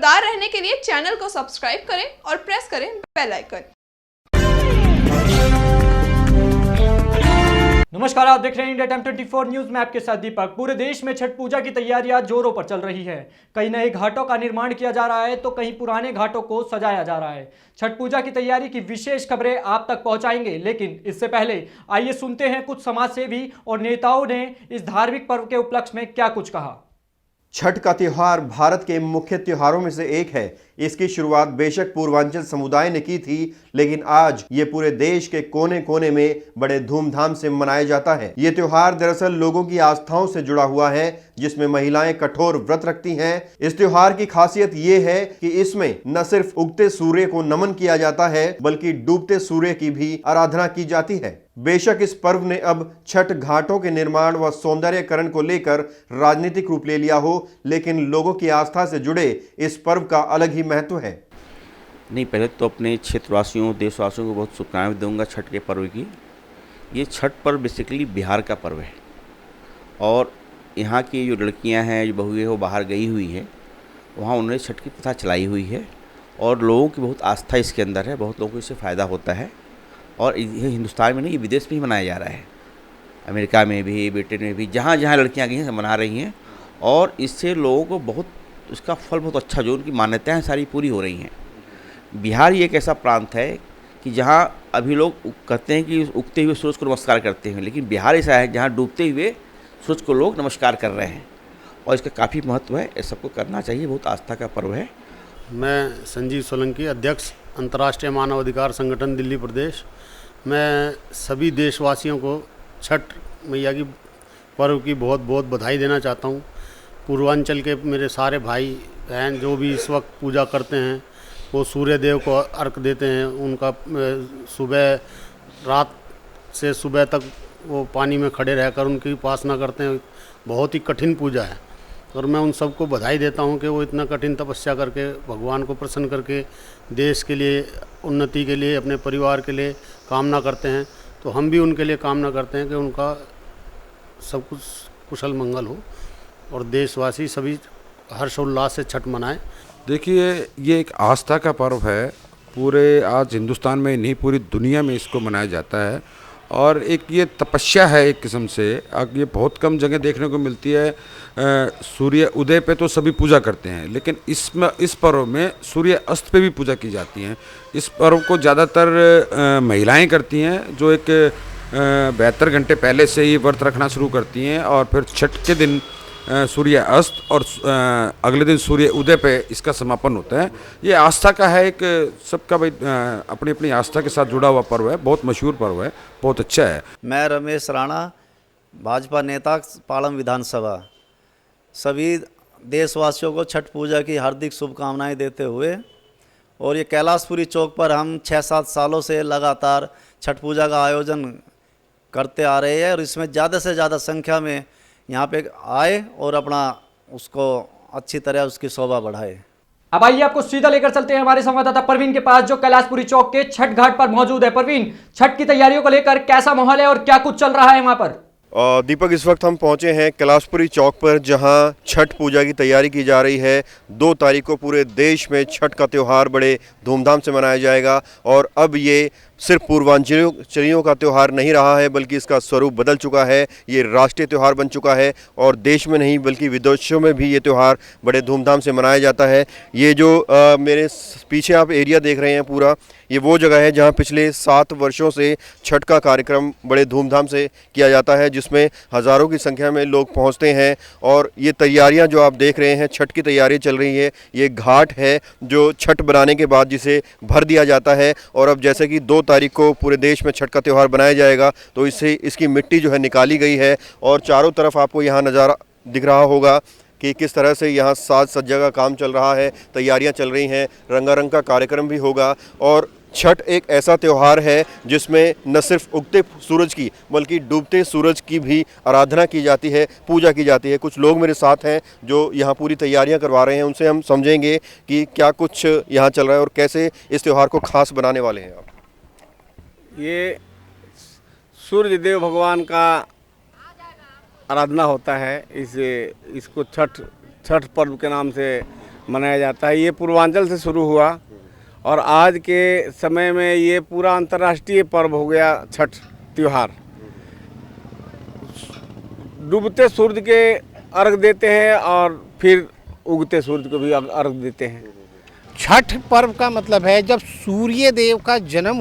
लगातार रहने के लिए चैनल को सब्सक्राइब करें और प्रेस करें बेल आइकन। नमस्कार, आप देख रहे हैं इंडिया टाइम 24 न्यूज में आपके साथ दीपक। पूरे देश में छठ पूजा की तैयारियां जोरों पर चल रही है। कई नए घाटों का निर्माण किया जा रहा है तो कहीं पुराने घाटों को सजाया जा रहा है। छठ पूजा की तैयारी की विशेष खबरें आप तक पहुंचाएंगे, लेकिन इससे पहले आइए सुनते हैं कुछ समाजसेवी और नेताओं ने इस धार्मिक पर्व के उपलक्ष्य में क्या कुछ कहा। छठ का त्योहार भारत के मुख्य त्योहारों में से एक है। इसकी शुरुआत बेशक पूर्वांचल समुदाय ने की थी, लेकिन आज ये पूरे देश के कोने कोने में बड़े धूमधाम से मनाया जाता है। ये त्योहार दरअसल लोगों की आस्थाओं से जुड़ा हुआ है, जिसमें महिलाएं कठोर व्रत रखती हैं। इस त्योहार की खासियत ये है कि इसमें न सिर्फ उगते सूर्य को नमन किया जाता है, बल्कि डूबते सूर्य की भी आराधना की जाती है। बेशक इस पर्व ने अब छठ घाटों के निर्माण व सौंदर्यकरण को लेकर राजनीतिक रूप ले लिया हो, लेकिन लोगों की आस्था से जुड़े इस पर्व का अलग ही महत्व है। नहीं, पहले तो अपने क्षेत्रवासियों देशवासियों को बहुत शुभकामनाएं दूंगा छठ के पर्व की। ये छठ पर्व बेसिकली बिहार का पर्व है और यहाँ की जो लड़कियाँ हैं, जो बहुएँ वो बाहर गई हुई है, वहाँ उन्होंने छठ की प्रथा चलाई हुई है और लोगों की बहुत आस्था इसके अंदर है। बहुत लोगों को इससे फ़ायदा होता है और ये हिंदुस्तान में नहीं, ये विदेश में ही मनाया जा रहा है। अमेरिका में भी, ब्रिटेन में भी, जहाँ जहाँ लड़कियाँ गई हैं मना रही हैं और इससे लोगों को बहुत उसका फल बहुत अच्छा, जो उनकी मान्यताएं सारी पूरी हो रही हैं। बिहार ये एक ऐसा प्रांत है कि जहाँ अभी लोग कहते हैं कि उगते हुए सूरज को नमस्कार करते हैं, लेकिन बिहार ऐसा है जहाँ डूबते हुए सूरज को लोग नमस्कार कर रहे हैं और इसका काफ़ी महत्व है। ये सबको करना चाहिए, बहुत आस्था का पर्व है। मैं संजीव सोलंकी, अध्यक्ष अंतर्राष्ट्रीय मानव अधिकार संगठन दिल्ली प्रदेश। मैं सभी देशवासियों को छठ मैया की पर्व की बहुत बहुत बधाई देना चाहता हूँ। पूर्वांचल के मेरे सारे भाई बहन जो भी इस वक्त पूजा करते हैं, वो सूर्य देव को अर्घ देते हैं। उनका सुबह रात से सुबह तक वो पानी में खड़े रहकर उनकी उपासना करते हैं। बहुत ही कठिन पूजा है और मैं उन सबको बधाई देता हूं कि वो इतना कठिन तपस्या करके भगवान को प्रसन्न करके देश के लिए, उन्नति के लिए, अपने परिवार के लिए कामना करते हैं। तो हम भी उनके लिए कामना करते हैं कि उनका सब कुछ कुशल मंगल हो और देशवासी सभी हर्षोल्लास से छठ मनाएं। देखिए, ये एक आस्था का पर्व है। पूरे आज हिंदुस्तान में नहीं, पूरी दुनिया में इसको मनाया जाता है और एक ये तपस्या है एक किस्म से। ये बहुत कम जगह देखने को मिलती है। सूर्य उदय पे तो सभी पूजा करते हैं, लेकिन इस पर्व में सूर्य अस्त पे भी पूजा की जाती है। इस पर्व को ज़्यादातर महिलाएं करती हैं, जो एक 72 घंटे पहले से ही व्रत रखना शुरू करती हैं और फिर छठ के दिन सूर्य अस्त और अगले दिन सूर्य उदय पे इसका समापन होता है। ये आस्था का है, एक सबका भाई अपनी अपनी आस्था के साथ जुड़ा हुआ पर्व है। बहुत मशहूर पर्व है, बहुत अच्छा है। मैं रमेश राणा, भाजपा नेता, पालम विधानसभा। सभी देशवासियों को छठ पूजा की हार्दिक शुभकामनाएं देते हुए, और ये कैलाशपुरी चौक पर हम 6-7 सालों से लगातार छठ पूजा का आयोजन करते आ रहे हैं और इसमें ज़्यादा से ज़्यादा संख्या में यहाँ पे आए और अपना उसको अच्छी तरह उसकी शोभा बढ़ाए। अब आइए आपको सीधा लेकर चलते हैं हमारे संवाददाता परवीन के पास, जो कैलाशपुरी चौक के छठ घाट पर मौजूद है। परवीन, छठ की तैयारियों को लेकर कैसा माहौल है और क्या कुछ चल रहा है वहां पर? दीपक, इस वक्त हम पहुंचे हैं कैलाशपुरी चौक पर, जहां छठ पूजा की तैयारी की जा रही है। 2 तारीख को पूरे देश में छठ का त्यौहार बड़े धूमधाम से मनाया जाएगा और अब ये सिर्फ पूर्वांचलियों का त्यौहार नहीं रहा है, बल्कि इसका स्वरूप बदल चुका है। ये राष्ट्रीय त्यौहार बन चुका है और देश में नहीं बल्कि विदेशों में भी ये त्यौहार बड़े धूमधाम से मनाया जाता है। ये जो मेरे पीछे आप एरिया देख रहे हैं पूरा, ये वो जगह है जहाँ पिछले 7 वर्षों से छठ का कार्यक्रम बड़े धूमधाम से किया जाता है, जिसमें हज़ारों की संख्या में लोग पहुँचते हैं। और ये तैयारियाँ जो आप देख रहे हैं, छठ की तैयारी चल रही है। ये घाट है जो छठ बनाने के बाद जिसे भर दिया जाता है और अब जैसे कि 2 तारीख को पूरे देश में छठ का त्यौहार बनाया जाएगा, तो इससे इसकी मिट्टी जो है निकाली गई है और चारों तरफ आपको यहाँ नज़ारा दिख रहा होगा कि किस तरह से यहाँ साज सज्जा का काम चल रहा है, तैयारियाँ चल रही हैं। रंगारंग का कार्यक्रम भी होगा और छठ एक ऐसा त्यौहार है जिसमें न सिर्फ उगते सूरज की बल्कि डूबते सूरज की भी आराधना की जाती है, पूजा की जाती है। कुछ लोग मेरे साथ हैं जो यहाँ पूरी तैयारियाँ करवा रहे हैं, उनसे हम समझेंगे कि क्या कुछ यहाँ चल रहा है और कैसे इस त्यौहार को खास बनाने वाले हैं आप। ये सूर्य देव भगवान का आराधना होता है। इसको छठ पर्व के नाम से मनाया जाता है। ये पूर्वांचल से शुरू हुआ और आज के समय में ये पूरा अंतर्राष्ट्रीय पर्व हो गया छठ त्यौहार। डूबते सूर्य के अर्घ देते हैं और फिर उगते सूर्य को भी अर्घ देते हैं। छठ पर्व का मतलब है जब सूर्य देव का जन्म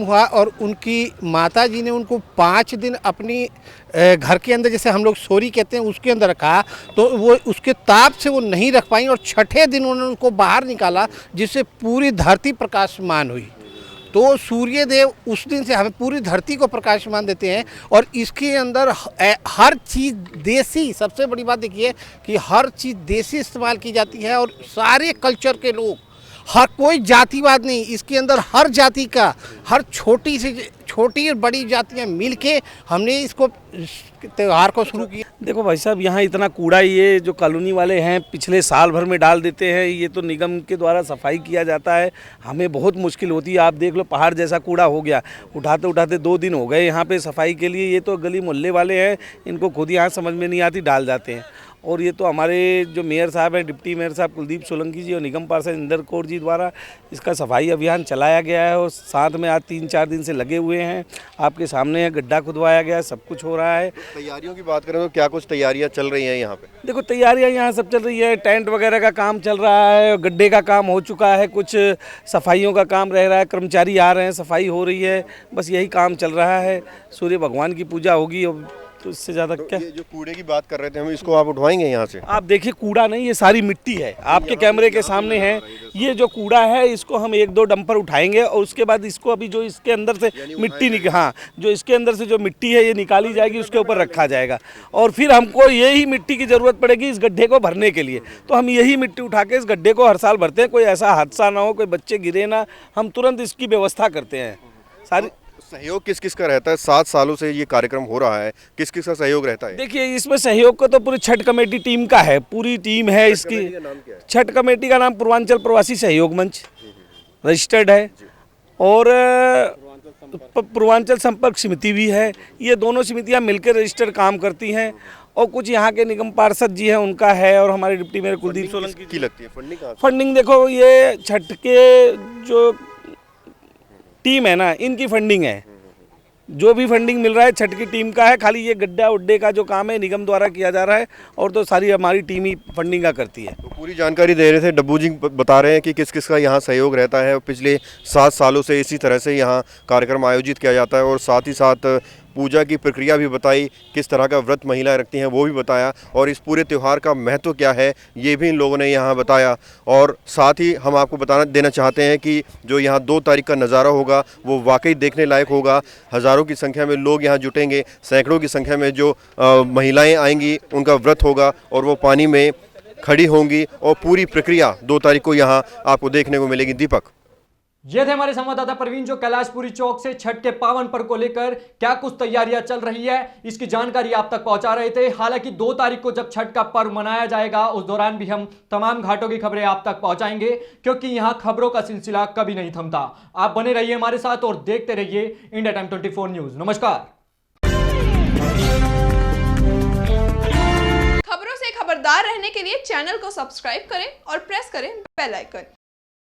हुआ और उनकी माता जी ने उनको 5 दिन अपनी घर के अंदर, जैसे हम लोग सोरी कहते हैं, उसके अंदर रखा, तो वो उसके ताप से वो नहीं रख पाई और छठे दिन उन्होंने उनको बाहर निकाला, जिससे पूरी धरती प्रकाशमान हुई। तो सूर्य देव उस दिन से हमें पूरी धरती को प्रकाशमान देते हैं। और इसके अंदर हर चीज़ देसी, सबसे बड़ी बात देखिए कि हर चीज़ देसी इस्तेमाल की जाती है और सारे कल्चर के लोग, हर कोई जातिवाद नहीं, इसके अंदर हर जाति का, हर छोटी और बड़ी जातियां मिलके हमने इसको त्यौहार को शुरू किया। देखो भाई साहब, यहाँ इतना कूड़ा ये जो कॉलोनी वाले हैं पिछले साल भर में डाल देते हैं। ये तो निगम के द्वारा सफाई किया जाता है, हमें बहुत मुश्किल होती है। आप देख लो, पहाड़ जैसा कूड़ा हो गया, उठाते उठाते 2 दिन हो गए यहाँ पे सफाई के लिए। ये तो गली मोहल्ले वाले हैं, इनको खुद यहाँ समझ में नहीं आती, डाल जाते हैं। और ये तो हमारे जो मेयर साहब हैं, डिप्टी मेयर साहब कुलदीप सोलंकी जी और निगम पार्षद इंदर कौर जी द्वारा इसका सफाई अभियान चलाया गया है। और साथ में आज 3-4 दिन से लगे हुए हैं। आपके सामने गड्ढा खुदवाया गया है, सब कुछ हो रहा है। तैयारियों की बात करें तो क्या कुछ तैयारियां चल रही हैं यहाँ पे? देखो, तैयारियां यहाँ सब चल रही है। टेंट वगैरह का काम चल रहा है, गड्ढे का काम हो चुका है, कुछ सफाइयों का काम रह रहा है, कर्मचारी आ रहे हैं, सफाई हो रही है, बस यही काम चल रहा है। सूर्य भगवान की पूजा होगी, तो इससे ज़्यादा क्या। ये जो कूड़े की बात कर रहे थे हम, इसको आप उठवाएंगे यहाँ से? आप देखिए, कूड़ा नहीं, ये सारी मिट्टी है, आपके कैमरे के सामने है। ये जो कूड़ा है इसको हम 1-2 डंपर उठाएंगे और उसके बाद इसको अभी जो इसके अंदर से मिट्टी जो इसके अंदर से जो मिट्टी है ये निकाली जाएगी, उसके ऊपर रखा जाएगा। और फिर हमको यही मिट्टी की ज़रूरत पड़ेगी इस गड्ढे को भरने के लिए। तो हम यही मिट्टी उठा के इस गड्ढे को हर साल भरते हैं। कोई ऐसा हादसा ना हो, कोई बच्चे गिरे ना, हम तुरंत इसकी व्यवस्था करते हैं। सारी सहयोग किस किस का रहता है? 7 सालों से ये कार्यक्रम हो रहा है, किस किस का सहयोग रहता है? देखिए, इसमें सहयोग को तो पूरी छठ कमेटी टीम का है, पूरी टीम है इसकी। छठ कमेटी का नाम पूर्वांचल प्रवासी सहयोग मंच रजिस्टर्ड है और पूर्वांचल संपर्क समिति भी है। ये दोनों समितियां मिलकर रजिस्टर्ड काम करती हैं। और कुछ यहाँ के निगम पार्षद जी हैं, उनका है, और हमारे डिप्टी मेयर कुलदीप सोलंकी की लगती है। फंडिंग कहाँ से? फंडिंग देखो, ये छठ के जो टीम है ना, इनकी फंडिंग है। जो भी फंडिंग मिल रहा है छठ की टीम का है। खाली ये गड्ढा उड्डे का जो काम है निगम द्वारा किया जा रहा है, और तो सारी हमारी टीम ही फंडिंग का करती है। तो पूरी जानकारी दे रहे थे डब्बू जी, बता रहे हैं कि किस किस का यहाँ सहयोग रहता है। पिछले 7 सालों से इसी तरह से यहाँ कार्यक्रम आयोजित किया जाता है। और साथ ही साथ पूजा की प्रक्रिया भी बताई, किस तरह का व्रत महिलाएं रखती हैं वो भी बताया, और इस पूरे त्यौहार का महत्व क्या है ये भी इन लोगों ने यहाँ बताया। और साथ ही हम आपको बताना देना चाहते हैं कि जो यहाँ 2 तारीख का नज़ारा होगा वो वाकई देखने लायक होगा। हज़ारों की संख्या में लोग यहाँ जुटेंगे, सैकड़ों की संख्या में जो महिलाएं आएंगी, उनका व्रत होगा और वो पानी में खड़ी होंगी, और पूरी प्रक्रिया 2 तारीख को यहाँ आपको देखने को मिलेगी। दीपक, ये थे हमारे संवाददाता प्रवीण, जो कैलाशपुरी चौक से छठ के पावन पर्व को लेकर क्या कुछ तैयारियां चल रही है इसकी जानकारी आप तक पहुंचा रहे थे। हालांकि 2 तारीख को जब छठ का पर्व मनाया जाएगा, उस दौरान भी हम तमाम घाटों की खबरें आप तक पहुंचाएंगे, क्योंकि यहां खबरों का सिलसिला कभी नहीं थमता। आप बने रहिए हमारे साथ और देखते रहिए इंडिया टाइम 24 न्यूज। नमस्कार। खबरों से खबरदार रहने के लिए चैनल को सब्सक्राइब करें और प्रेस करें बेल आइकन।